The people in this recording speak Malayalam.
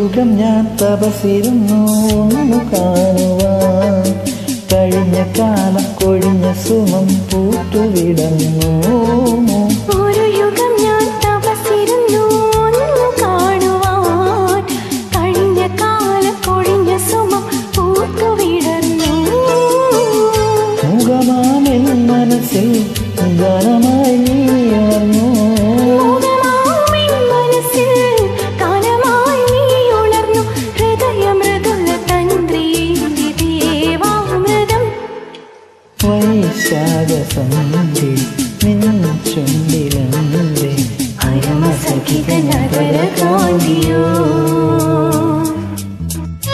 യുഗം ഞാൻ തപസിരുന്നു ഒന്നു കാണുവാൻ. കഴിഞ്ഞ കാലം കൊഴിഞ്ഞ സുമം പൂത്തുവിടന്നു. ഒരു യുഗം ഞാൻ തപസിരുന്നു ഒന്നു കാണുവാൻ. കഴിഞ്ഞ കാലം കൊഴിഞ്ഞ സുമം പൂത്തുവിടന്നു. മുഖമാമെൻ മനസ്സിൽ ഗാനമായി ഉണർന്നു. വൈശാഖ സന്ധ്യ